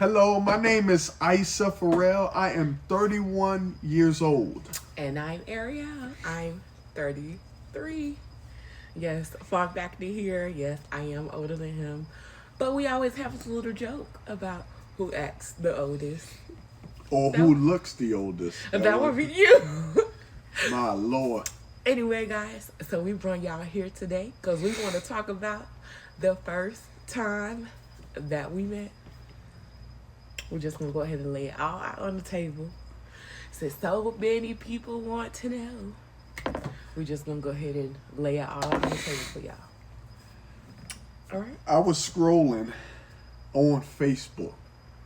Hello, my name is Isa Farrell. I am 31 years old. And I'm Ariel. I'm 33. Yes, far back to here. Yes, I am older than him. But we always have this little joke about who acts the oldest. Or That, who looks the oldest. that would be you. My Lord. Anyway, guys, so we brought y'all here today because we want to talk about the first time that we met. We're just going to go ahead and lay it all out on the table. Since so many people want to know, we're just going to go ahead and lay it all on the table for y'all. All right? I was scrolling on Facebook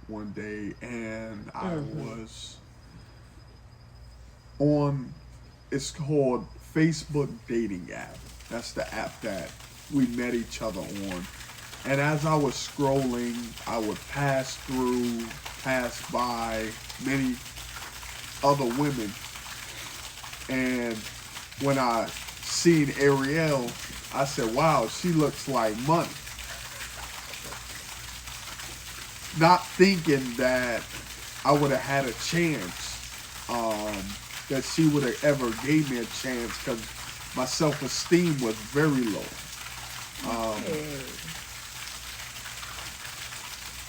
one day and I was on, it's called Facebook Dating App. That's the app that we met each other on. And as I was scrolling, I would pass by many other women. And when I seen Ariel, I said, wow, she looks like money. Not thinking that I would have had a chance, that she would have ever gave me a chance, because my self-esteem was very low.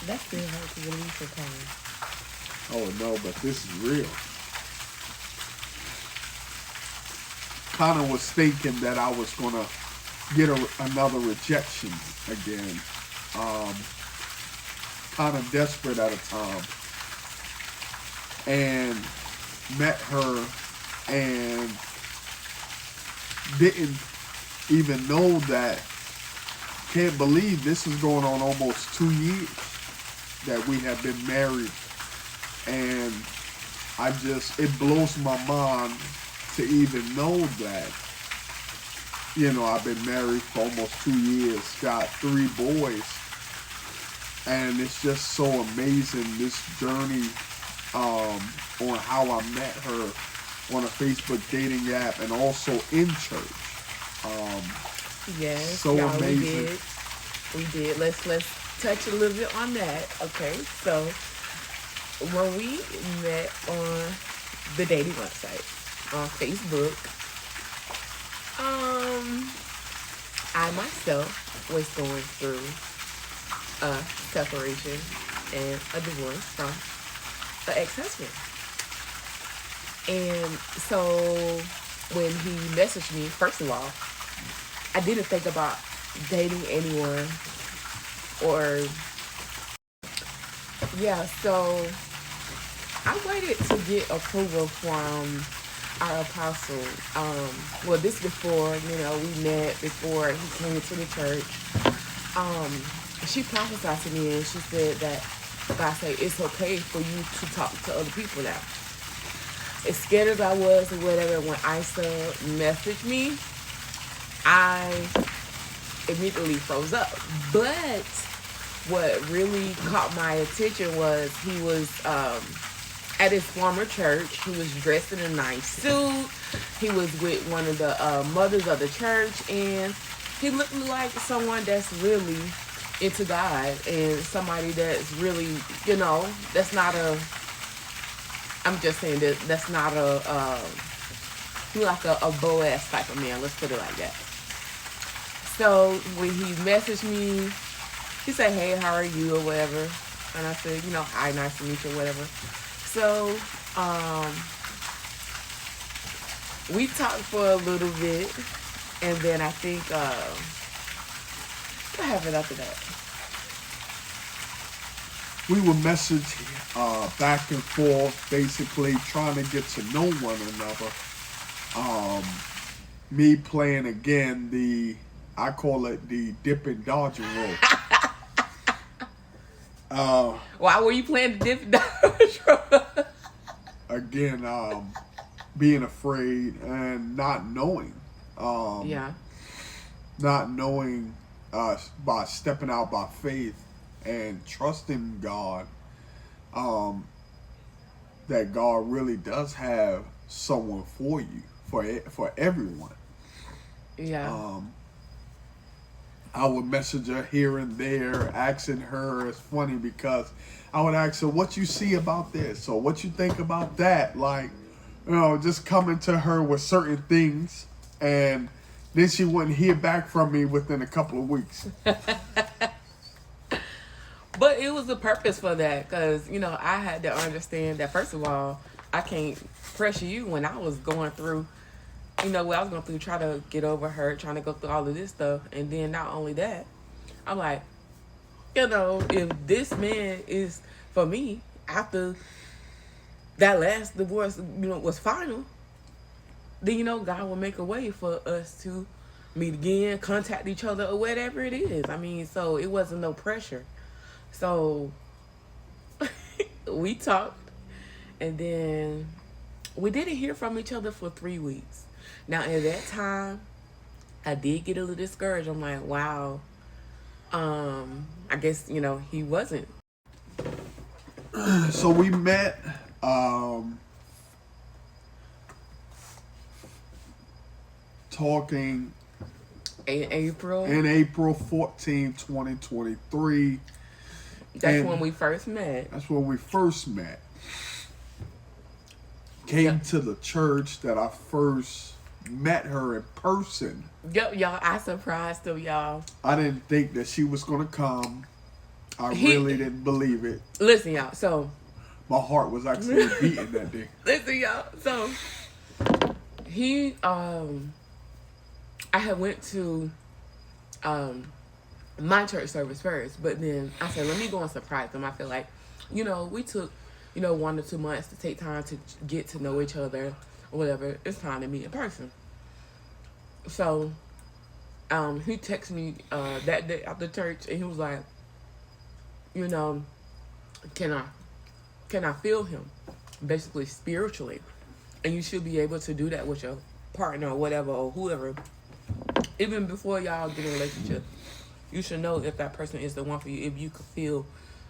That still hurts to release your pain. Oh no, but this is real. Kind of was thinking that I was going to get another rejection again. Kind of desperate at a time. And met her and didn't even know that. Can't believe this is going on almost 2 years that we have been married. And it blows my mind to even know that, I've been married for almost 2 years, got 3 boys. And it's just so amazing, this journey on how I met her on a Facebook dating app and also in church. Yes, so y'all, amazing. We did. Let's touch a little bit on that. Okay, so when we met on the dating website on Facebook, I myself was going through a separation and a divorce from an ex-husband. And so when he messaged me, first of all, I didn't think about dating anyone or, so I waited to get approval from our apostle. This before, we met, before he came into the church. She prophesied to me and she said that God said it's okay for you to talk to other people now. As scared as I was or whatever, when Isa messaged me, I immediately froze up. But what really caught my attention was he was at his former church. He was dressed in a nice suit. He was with one of the mothers of the church, and he looked like someone that's really into God and somebody that's really, that's not I'm just saying that's not like a Boaz type of man. Let's put it like that. So when he messaged me, he said, hey, how are you or whatever. And I said, hi, nice to meet you or whatever. So we talked for a little bit. And then I think, what happened after that? We would message back and forth, basically trying to get to know one another. Me playing again I call it the dip and dodge role. Why were you playing the dip and dodge role? Again, being afraid and not knowing. Not knowing by stepping out by faith and trusting God, that God really does have someone for you, for everyone. Yeah. I would message her here and there, asking her. It's funny because I would ask her, what you see about this? Or what you think about that? Like, just coming to her with certain things. And then she wouldn't hear back from me within a couple of weeks. But it was a purpose for that, because, I had to understand that, first of all, I can't pressure you when I was going through, what I was going through, trying to get over her, trying to go through all of this stuff. And then not only that, I'm like, if this man is for me after that last divorce, was final, then, God will make a way for us to meet again, contact each other, or whatever it is. I mean, so it wasn't no pressure. So we talked, and then we didn't hear from each other for 3 weeks. Now, at that time, I did get a little discouraged. I'm like, wow, I guess, he wasn't. So we met talking In April. in April 14, 2023. That's when we first met. That's when we first met. Came to the church that I first met her in person. Yep, y'all. I surprised them, y'all. I didn't think that she was going to come. I really didn't believe it. Listen, y'all. So my heart was actually beating that day. Listen, y'all. So I had went to my church service first, but then I said, let me go and surprise them. I feel like, we took, 1 or 2 months to take time to get to know each other or whatever. It's time to meet in person. So he texted me that day after church, and he was like, can I feel him? Basically spiritually. And you should be able to do that with your partner or whatever, or whoever. Even before y'all get in a relationship, you should know if that person is the one for you. If you can feel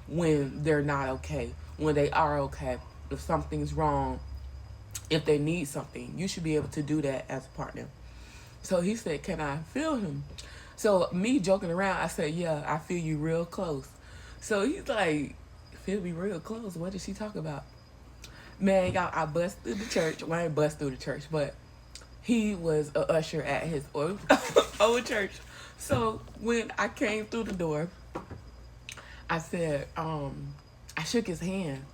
when they're not okay, when they are okay, if something's wrong, if they need something, you should be able to do that as a partner. So he said, can I feel him? So me joking around, I said, yeah, I feel you real close. So he's like, feel me real close? What did she talk about? Man, y'all, I bust through the church. Well, I ain't bust through the church, but he was a usher at his old church. So when I came through the door, I said, I shook his hand.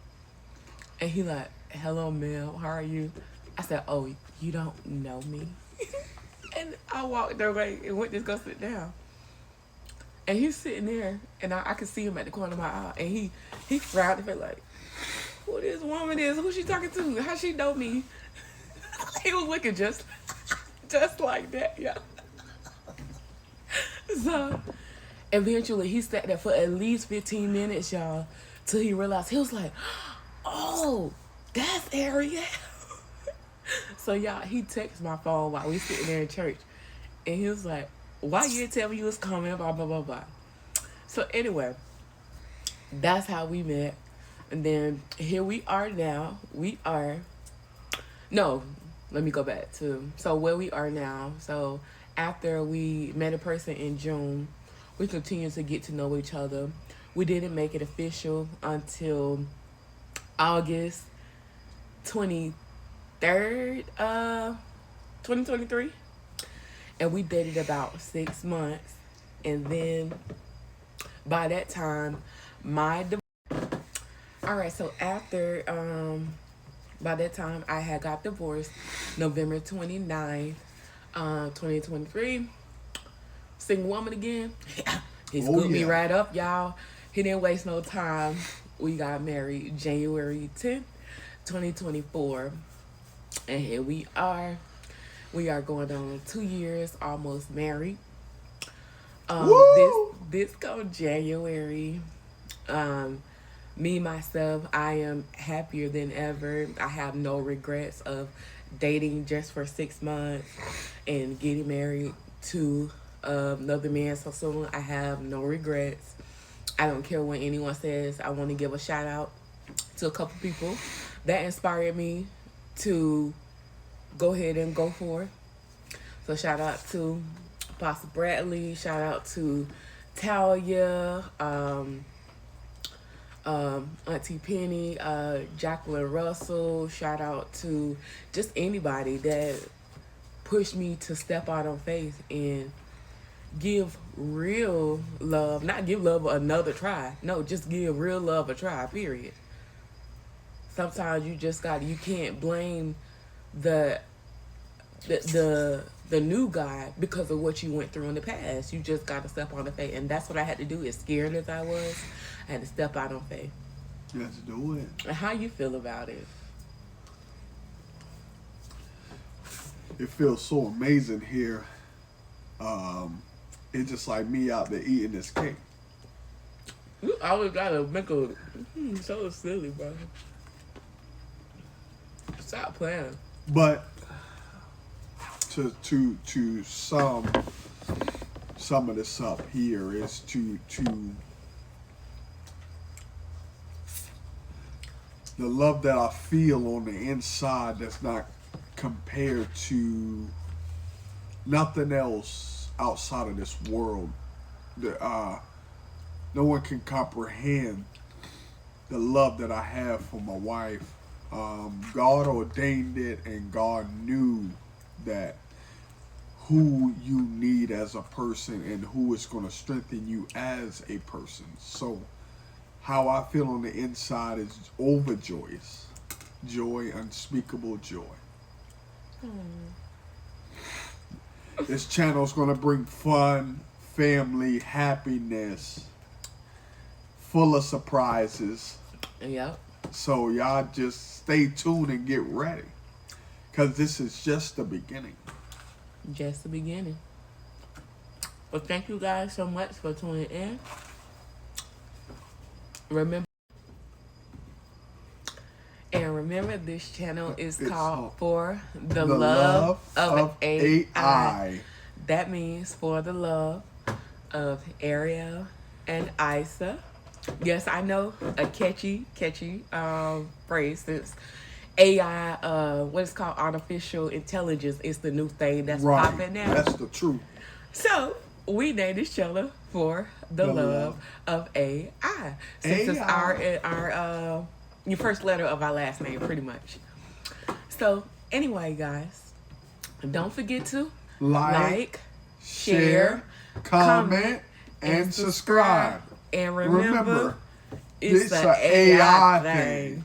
And he like, hello, Mel, how are you? I said, oh, you don't know me? And I walked away and went to go sit down. And he's sitting there, and I could see him at the corner of my eye. And he frowned and felt like, who this woman is? Who she talking to? How she know me? He was looking just like that, yeah. So eventually he sat there for at least 15 minutes, y'all, till he realized. He was like, oh, that's Ariel. So y'all, he texted my phone while we sitting there in church, and he was like, why you didn't tell me you was coming, blah blah blah blah. So anyway, that's how we met. And then here we are now. Let me go back to, so where we are now. So after we met a person in June, we continued to get to know each other. We didn't make it official until August 23rd, 2023. And we dated about 6 months. And then by that time, Alright, so after, by that time, I had got divorced November 29th, 2023. Single woman again. He scooped me right up, y'all. He didn't waste no time. We got married January 10th, 2024. And here we are. We are going on 2 years, almost married. This go January. Me, myself, I am happier than ever. I have no regrets of dating just for 6 months and getting married to another man so soon. I have no regrets. I don't care what anyone says. I want to give a shout out to a couple people that inspired me to go ahead and go for it. So shout out to Apostle Bradley. Shout out to Talia, Auntie Penny, Jacqueline Russell. Shout out to just anybody that pushed me to step out on faith and give real love. Not give love another try. No, just give real love a try, period. Sometimes you can't blame the new guy because of what you went through in the past. You just got to step on the faith, and that's what I had to do. As scared as I was, I had to step out on faith. Let's do it. And how you feel about it? It feels so amazing here. It's just like me out there eating this cake. You always gotta make a so silly, bro. Stop playing. But to sum of this up here is to the love that I feel on the inside that's not compared to nothing else outside of this world. No one can comprehend the love that I have for my wife. God ordained it, and God knew that who you need as a person and who is going to strengthen you as a person. So how I feel on the inside is overjoyous. Joy, unspeakable joy. This channel is going to bring fun, family, happiness, full of surprises. Yep. So y'all just stay tuned and get ready, because this is just the beginning. Just the beginning. Well, thank you guys so much for tuning in. Remember, this channel is called For the Love of AI. That means for the love of Ariel and Isa. Yes, I know, a catchy phrase, since AI, what is called artificial intelligence is the new thing that's popping now. That's the truth. So we named this channel For the Love of AI. Since it's our your first letter of our last name, pretty much. So anyway, guys, don't forget to like, share, comment, and subscribe. And remember, it's an AI thing.